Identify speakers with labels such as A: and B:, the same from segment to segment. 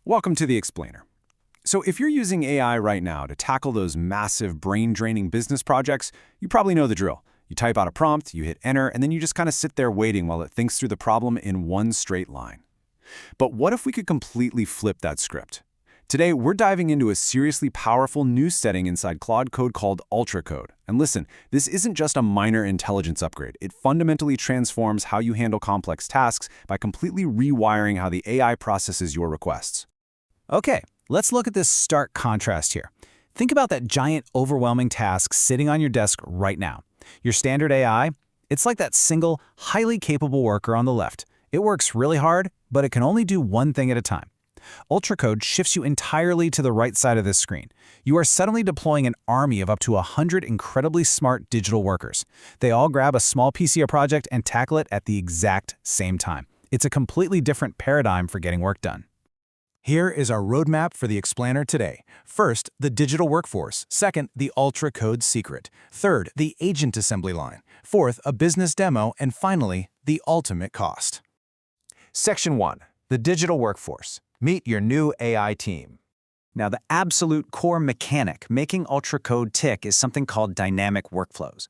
A: Welcome to the Explainer. So if you're using AI right now to tackle those massive brain-draining business projects, you probably know the drill. You type out a prompt, you hit enter, and then you just kind of sit there waiting while it thinks through the problem in one straight line. But what if we could completely flip that script? Today, we're diving into a seriously powerful new setting inside Claude Code called Ultra Code. And listen, this isn't just a minor intelligence upgrade. It fundamentally transforms how you handle complex tasks by completely rewiring how the AI processes your requests.
B: Okay, let's look at this stark contrast here. Think about that giant, overwhelming task sitting on your desk right now. Your standard AI, it's like that single, highly capable worker on the left. It works really hard, but it can only do one thing at a time. Ultra Code shifts you entirely to the right side of this screen. You are suddenly deploying an army of up to 100 incredibly smart digital workers. They all grab a small piece of your project and tackle it at the exact same time. It's a completely different paradigm for getting work done. Here is our roadmap for the Explainer today. First, the digital workforce. Second, the Ultra Code secret. Third, the agent assembly line. Fourth, a business demo. And finally, the ultimate cost. Section 1. The digital workforce. Meet your new AI team. Now, the absolute core mechanic making Ultra Code tick is something called dynamic workflows.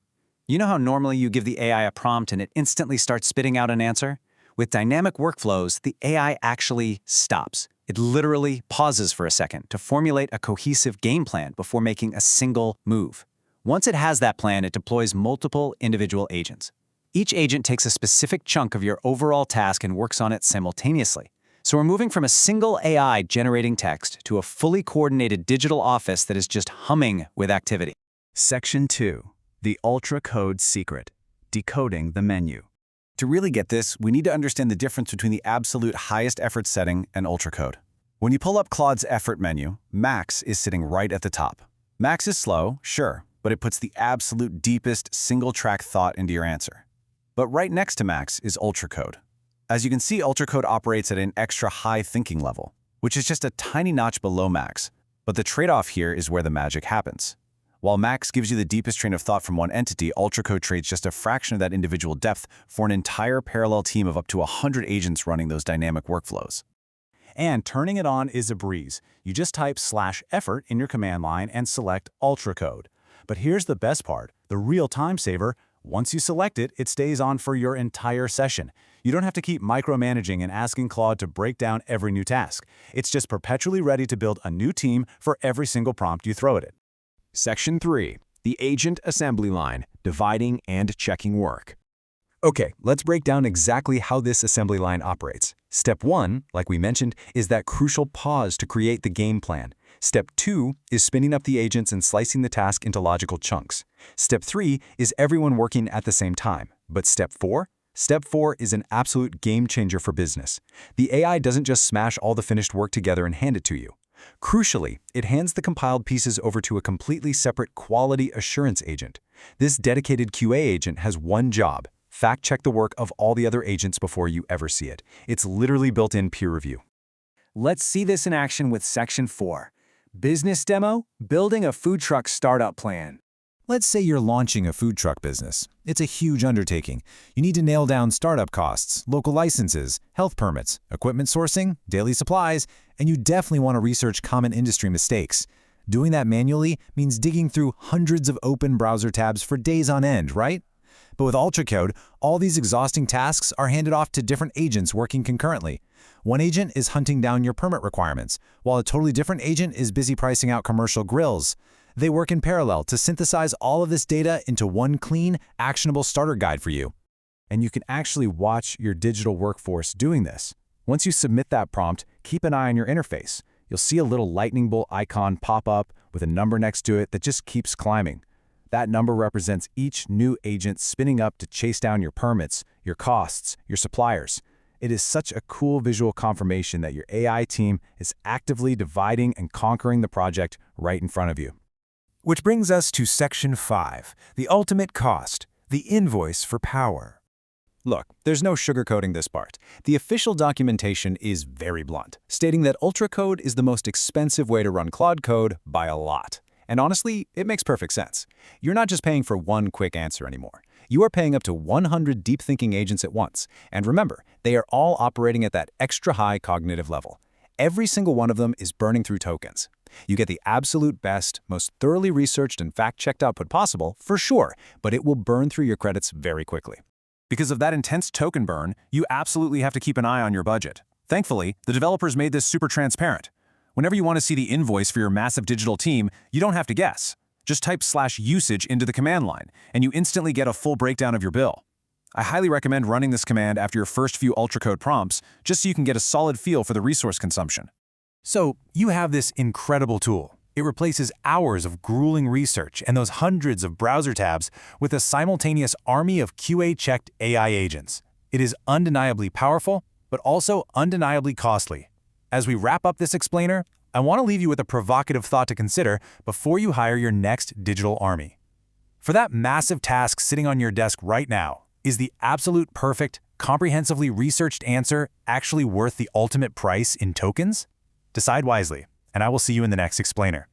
B: You know how normally you give the AI a prompt and it instantly starts spitting out an answer? With dynamic workflows, the AI actually stops. It literally pauses for a second to formulate a cohesive game plan before making a single move. Once it has that plan, it deploys multiple individual agents. Each agent takes a specific chunk of your overall task and works on it simultaneously. So we're moving from a single AI generating text to a fully coordinated digital office that is just humming with activity.
C: Section 2. The Ultra Code secret. Decoding the menu.
A: To really get this, we need to understand the difference between the absolute highest effort setting and Ultra Code. When you pull up Claude's effort menu, Max is sitting right at the top. Max is slow, sure, but it puts the absolute deepest single-track thought into your answer. But right next to Max is Ultra Code. As you can see, Ultra Code operates at an extra high thinking level, which is just a tiny notch below Max. But the trade-off here is where the magic happens. While Max gives you the deepest train of thought from one entity, Ultra Code trades just a fraction of that individual depth for an entire parallel team of up to 100 agents running those dynamic workflows.
B: And turning it on is a breeze. You just type /effort in your command line and select Ultra Code. But here's the best part, the real time saver. Once you select it, it stays on for your entire session. You don't have to keep micromanaging and asking Claude to break down every new task. It's just perpetually ready to build a new team for every single prompt you throw at it.
D: Section 3. The agent assembly line, dividing and checking work.
C: Okay, let's break down exactly how this assembly line operates. Step 1, like we mentioned, is that crucial pause to create the game plan. Step 2 is spinning up the agents and slicing the task into logical chunks. Step 3 is everyone working at the same time. But Step 4? Step 4 is an absolute game changer for business. The AI doesn't just smash all the finished work together and hand it to you. Crucially, it hands the compiled pieces over to a completely separate quality assurance agent. This dedicated QA agent has one job: fact-check the work of all the other agents before you ever see it. It's literally built-in peer review.
B: Let's see this in action with Section 4. Business demo, building a food truck startup plan.
E: Let's say you're launching a food truck business. It's a huge undertaking. You need to nail down startup costs, local licenses, health permits, equipment sourcing, daily supplies, and you definitely want to research common industry mistakes. Doing that manually means digging through hundreds of open browser tabs for days on end, right? But with Ultra Code, all these exhausting tasks are handed off to different agents working concurrently. One agent is hunting down your permit requirements, while a totally different agent is busy pricing out commercial grills. They work in parallel to synthesize all of this data into one clean, actionable starter guide for you.
A: And you can actually watch your digital workforce doing this. Once you submit that prompt, keep an eye on your interface. You'll see a little lightning bolt icon pop up with a number next to it that just keeps climbing. That number represents each new agent spinning up to chase down your permits, your costs, your suppliers. It is such a cool visual confirmation that your AI team is actively dividing and conquering the project right in front of you.
E: Which brings us to Section 5, the ultimate cost, the invoice for power.
A: Look, there's no sugarcoating this part. The official documentation is very blunt, stating that Ultra Code is the most expensive way to run Claude Code by a lot. And honestly, it makes perfect sense. You're not just paying for one quick answer anymore. You are paying up to 100 deep thinking agents at once. And remember, they are all operating at that extra high cognitive level.
C: Every single one of them is burning through tokens. You get the absolute best, most thoroughly researched and fact-checked output possible, for sure, but it will burn through your credits very quickly.
A: Because of that intense token burn, you absolutely have to keep an eye on your budget. Thankfully, the developers made this super transparent. Whenever you want to see the invoice for your massive digital team, you don't have to guess. Just type /usage into the command line, and you instantly get a full breakdown of your bill. I highly recommend running this command after your first few UltraCode prompts, just so you can get a solid feel for the resource consumption.
E: So, you have this incredible tool. It replaces hours of grueling research and those hundreds of browser tabs with a simultaneous army of QA-checked AI agents. It is undeniably powerful, but also undeniably costly. As we wrap up this explainer, I want to leave you with a provocative thought to consider before you hire your next digital army. For that massive task sitting on your desk right now, is the absolute perfect, comprehensively researched answer actually worth the ultimate price in tokens? Decide wisely, and I will see you in the next explainer.